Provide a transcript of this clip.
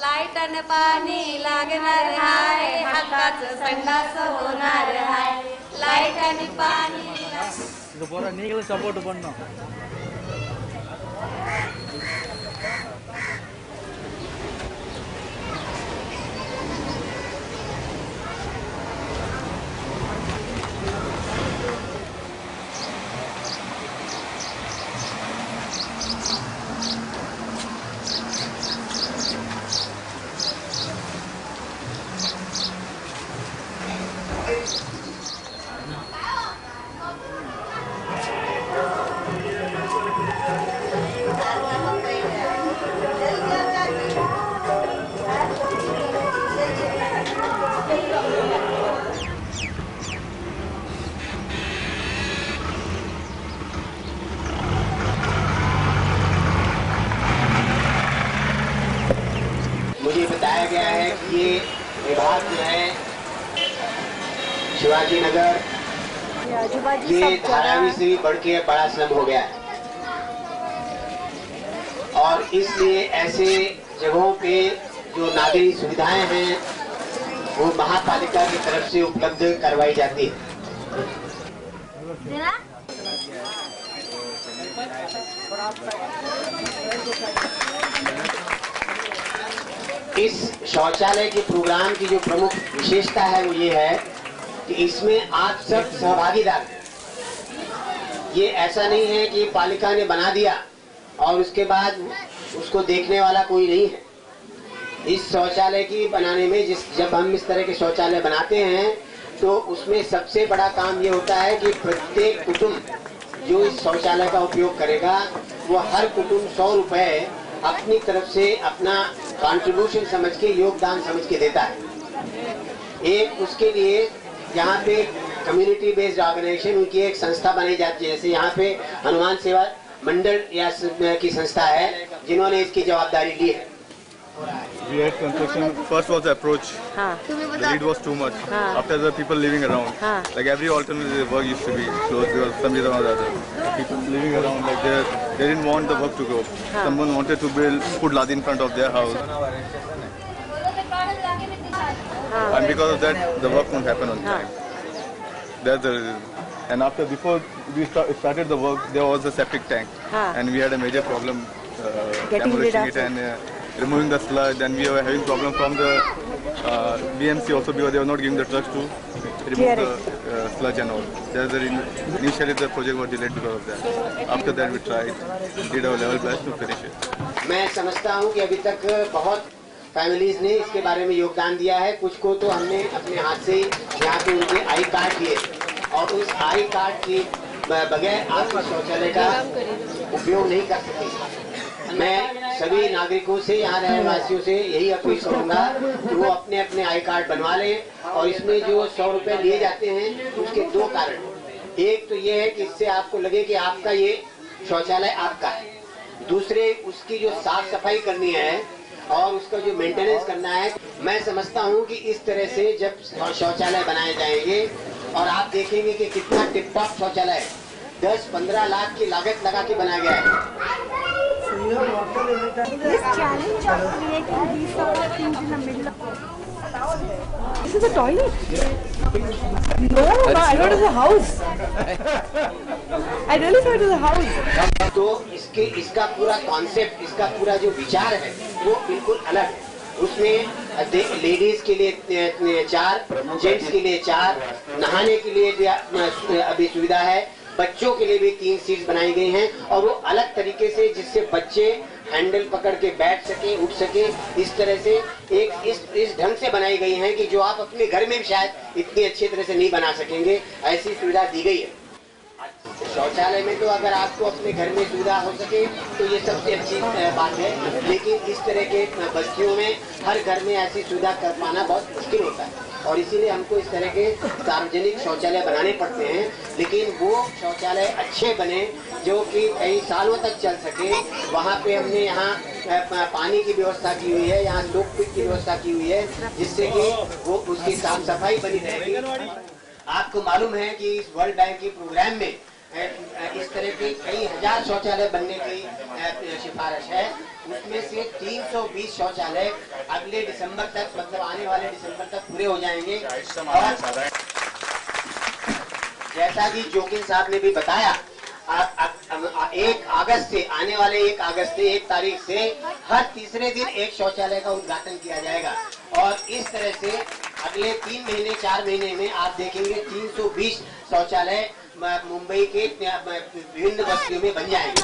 Light आणि पाणी लागणार हाय, हक्काचं संडास होणार हाय. लाईट आणि पाणी நீங்களும் சப்போர்ட் பண்ணணும். मुझे बताया गया है कि ये विभाग जो है शिवाजी नगर ये धारावी से भी बढ़ के बड़ा स्लम हो गया है और इसलिए ऐसे जगहों पे जो नागरिक सुविधाएं हैं वो महापालिका की तरफ से उपलब्ध करवाई जाती है। इस शौचालय के प्रोग्राम की जो प्रमुख विशेषता है वो ये है कि इसमें आप सब सहभागीदार हैं। ये ऐसा नहीं है कि पालिका ने बना दिया और उसके बाद उसको देखने वाला कोई नहीं है। इस शौचालय की बनाने में जब हम इस तरह के शौचालय बनाते हैं तो उसमें सबसे बड़ा काम ये होता है कि प्रत्येक कुटुंब जो इस शौचालय का उपयोग करेगा वो हर कुटुंब 100 रुपए अपनी तरफ से अपना कंट्रीब्यूशन समझ के, योगदान समझ के देता है। एक उसके लिए यहाँ पे कम्युनिटी बेस्ड ऑर्गेनाइजेशन उनकी एक संस्था बनाई जाती है, जैसे यहाँ पे हनुमान सेवा मंडल या की संस्था है जिन्होंने इसकी जवाबदारी ली है। We had construction. First was the approach. The lead was too much. After the people living around, like every alternative work used to be closed because some reason or the other. People living around, like they didn't want the work to go. Someone wanted to put ladi in front of their house, and because of that, the work won't happen on time. That's the reason. And before we started the work, there was a septic tank, and we had a major problem demolishing it and removing the sludge, and we were having problem from the BMC also because they were not giving the trucks to remove the sludge and all. Initially the project was delayed because of that. After that we tried, did our level best to finish it. मैं समझता हूँ कि अभी तक बहुत families ने इसके बारे में योगदान दिया है। कुछ को तो हमने अपने हाथ से यहाँ पे उनके आई कार्ड दिए और उस आई कार्ड के बगैर आप शौचालय का उपयोग नहीं कर सकते। मैं सभी नागरिकों से, यहाँ रहने वासियों से यही अपील करूंगा कि वो अपने अपने आई कार्ड बनवा लें और इसमें जो 100 रुपए लिए जाते हैं उसके 2 कारण। एक तो ये है कि इससे आपको लगे कि आपका ये शौचालय आपका है, दूसरे उसकी जो साफ सफाई करनी है और उसका जो मेंटेनेंस करना है। मैं समझता हूँ कि इस तरह से जब शौचालय बनाए जाएंगे और आप देखेंगे कि कितना टिप टॉप शौचालय है, 10-15 लाख की लागत लगा के बनाया गया है। This challenge of creating these sort of things in the middle of... This is a toilet? No, I thought it was a house. I really thought it was a house. तो इसका पूरा कॉन्सेप्ट, इसका पूरा जो विचार है वो बिल्कुल अलग है। उसमें लेडीज के लिए 4, जेंट्स के लिए 4, नहाने के लिए अभी सुविधा है, बच्चों के लिए भी 3 सीट्स बनाई गई हैं और वो अलग तरीके से जिससे बच्चे हैंडल पकड़ के बैठ सके, उठ सके, इस तरह से इस ढंग से बनाई गई हैं कि जो आप अपने घर में भी शायद इतनी अच्छी तरह से नहीं बना सकेंगे, ऐसी सुविधा दी गई है। शौचालय में तो अगर आपको अपने घर में सुविधा हो सके तो ये सबसे अच्छी बात है, लेकिन इस तरह के बस्तियों में हर घर में ऐसी सुविधा कर पाना बहुत मुश्किल होता है और इसीलिए हमको इस तरह के सार्वजनिक शौचालय बनाने पड़ते हैं। लेकिन वो शौचालय अच्छे बने जो कि कई सालों तक चल सके। वहाँ पे हमने यहाँ पानी की व्यवस्था की हुई है, यहाँ लोकपिट की व्यवस्था की हुई है जिससे कि वो उसकी साफ सफाई बनी रहेगी। आपको मालूम है कि इस वर्ल्ड बैंक के प्रोग्राम में इस तरह के कई हजार शौचालय बनने की सिफारिश है। उसमें से 320 शौचालय अगले दिसंबर तक, मतलब आने वाले दिसंबर तक पूरे हो जाएंगे। और जैसा कि जोगिन साहब ने भी बताया, 1 अगस्त से, आने वाले 1 अगस्त से, 1 तारीख से हर तीसरे दिन एक शौचालय का उद्घाटन किया जाएगा। और इस तरह से अगले 3 महीने 4 महीने में आप देखेंगे 320 शौचालय मुंबई के विभिन्न बस्तियों में बन जाएंगे।